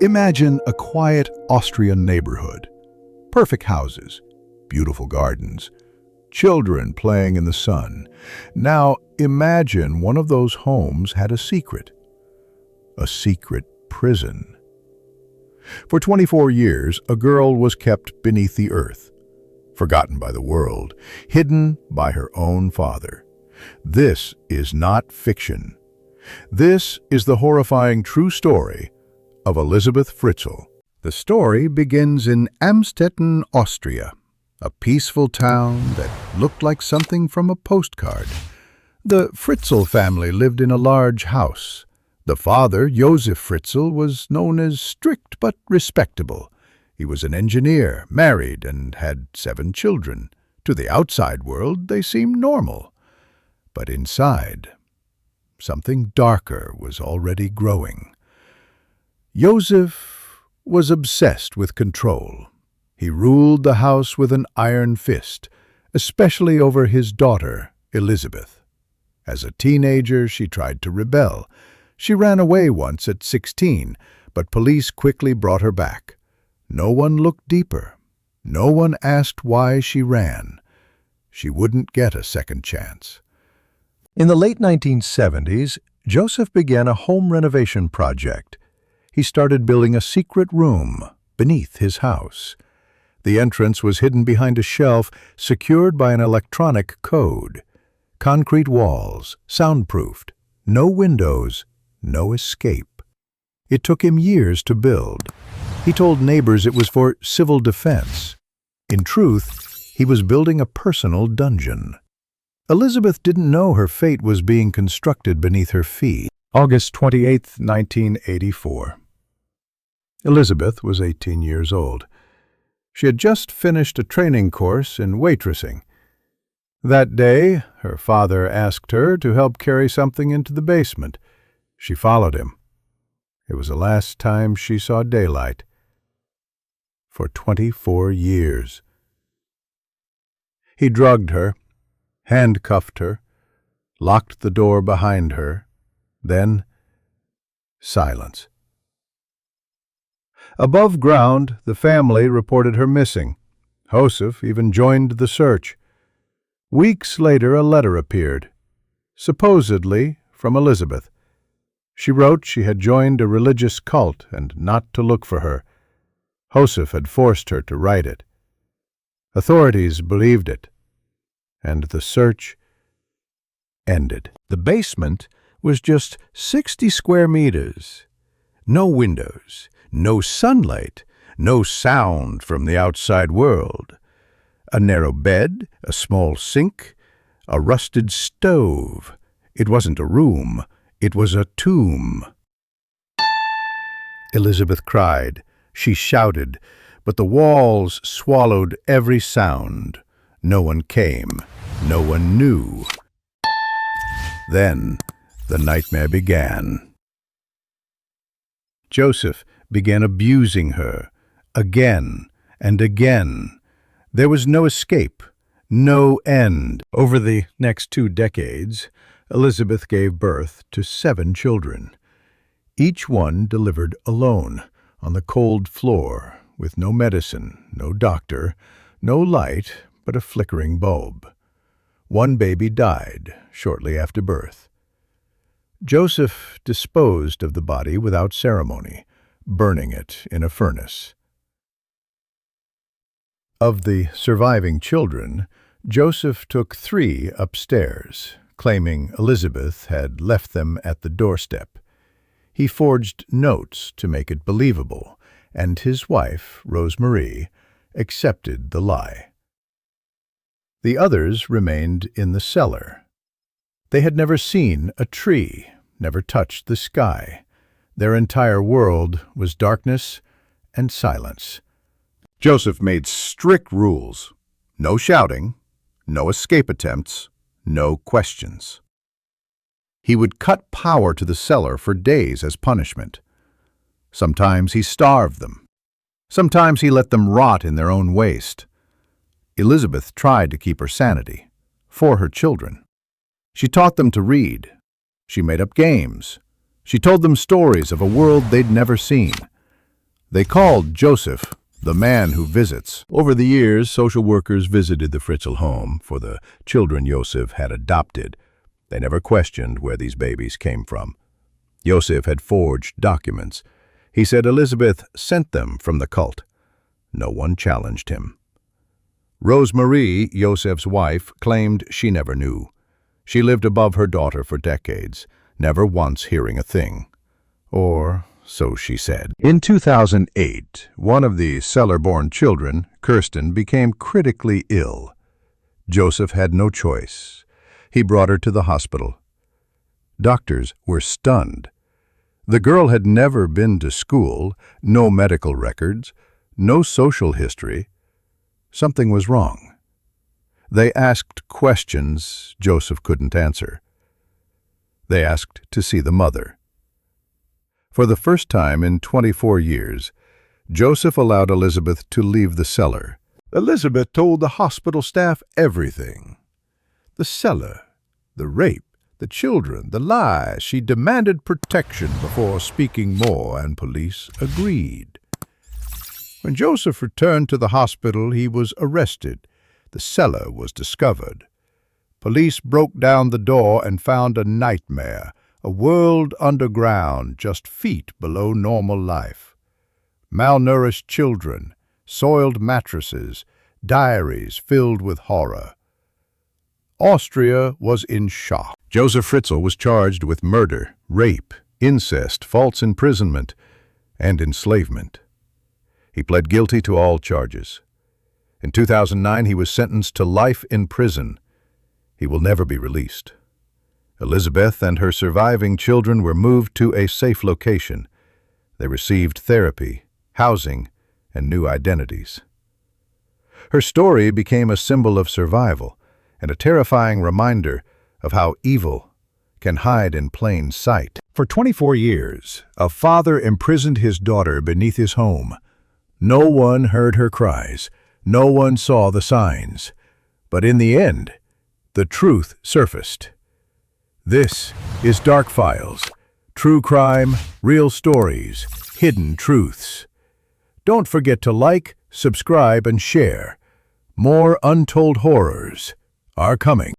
Imagine a quiet Austrian neighborhood. Perfect houses, beautiful gardens, children playing in the sun. Now imagine one of those homes had a secret prison. For 24 years, a girl was kept beneath the earth, forgotten by the world, hidden by her own father. This is not fiction. This is the horrifying true story of Elisabeth Fritzl. The story begins in Amstetten, Austria, a peaceful town that looked like something from a postcard. The Fritzl family lived in a large house. The father, Josef Fritzl, was known as strict but respectable. He was an engineer, married, and had 7 children. To the outside world, they seemed normal. But inside, something darker was already growing. Josef was obsessed with control. He ruled the house with an iron fist, especially over his daughter, Elisabeth. As a teenager, she tried to rebel. She ran away once at 16, but police quickly brought her back. No one looked deeper. No one asked why she ran. She wouldn't get a second chance. In the late 1970s, Joseph began a home renovation project. He started building a secret room beneath his house. The entrance was hidden behind a shelf secured by an electronic code. Concrete walls, soundproofed, no windows, no escape. It took him years to build. He told neighbors it was for civil defense. In truth, he was building a personal dungeon. Elisabeth didn't know her fate was being constructed beneath her feet. August 28, 1984. Elisabeth was 18 years old. She had just finished a training course in waitressing. That day, her father asked her to help carry something into the basement. She followed him. It was the last time she saw daylight. For 24 years. He drugged her, handcuffed her, locked the door behind her, then silence. Above ground, the family reported her missing. Josef even joined the search. Weeks later, a letter appeared, supposedly from Elisabeth. She wrote she had joined a religious cult and not to look for her. Josef had forced her to write it. Authorities believed it, and the search ended. The basement was just 60 square meters. No windows, no sunlight, no sound from the outside world. A narrow bed, a small sink, a rusted stove. It wasn't a room, it was a tomb. Elisabeth cried. She shouted, but the walls swallowed every sound. No one came. No one knew. Then the nightmare began. Joseph began abusing her, again and again. There was no escape, no end. Over the next 2 decades, Elisabeth gave birth to 7 children. Each one delivered alone, on the cold floor, with no medicine, no doctor, no light, but a flickering bulb. One baby died shortly after birth. Joseph disposed of the body without ceremony, burning it in a furnace. Of the surviving children, Joseph took 3 upstairs, claiming Elisabeth had left them at the doorstep. He forged notes to make it believable, and his wife, Rosemarie, accepted the lie. The others remained in the cellar. They had never seen a tree, never touched the sky. Their entire world was darkness and silence. Joseph made strict rules. No shouting, no escape attempts, no questions. He would cut power to the cellar for days as punishment. Sometimes he starved them. Sometimes he let them rot in their own waste. Elisabeth tried to keep her sanity, for her children. She taught them to read. She made up games. She told them stories of a world they'd never seen. They called Joseph the man who visits. Over the years, social workers visited the Fritzl home for the children Joseph had adopted. They never questioned where these babies came from. Joseph had forged documents. He said Elizabeth sent them from the cult. No one challenged him. Rosemarie, Joseph's wife, claimed she never knew. She lived above her daughter for decades, never once hearing a thing. Or so she said. In 2008, one of the cellar-born children, Kirsten, became critically ill. Joseph had no choice. He brought her to the hospital. Doctors were stunned. The girl had never been to school, no medical records, no social history. Something was wrong. They asked questions Joseph couldn't answer. They asked to see the mother. For the first time in 24 years, Joseph allowed Elizabeth to leave the cellar. Elizabeth told the hospital staff everything. The cellar, the rape, the children, the lies. She demanded protection before speaking more, and police agreed. When Joseph returned to the hospital, he was arrested. The cellar was discovered. Police broke down the door and found a nightmare, a world underground, just feet below normal life. Malnourished children, soiled mattresses, diaries filled with horror. Austria was in shock. Joseph Fritzl was charged with murder, rape, incest, false imprisonment, and enslavement. He pled guilty to all charges. In 2009, he was sentenced to life in prison. He will never be released. Elizabeth and her surviving children were moved to a safe location. They received therapy, housing, and new identities. Her story became a symbol of survival and a terrifying reminder of how evil can hide in plain sight. For 24 years, a father imprisoned his daughter beneath his home. No one heard her cries. No one saw the signs. But in the end, the truth surfaced. This is Dark Files. True crime, real stories, hidden truths. Don't forget to like, subscribe, and share. More untold horrors are coming.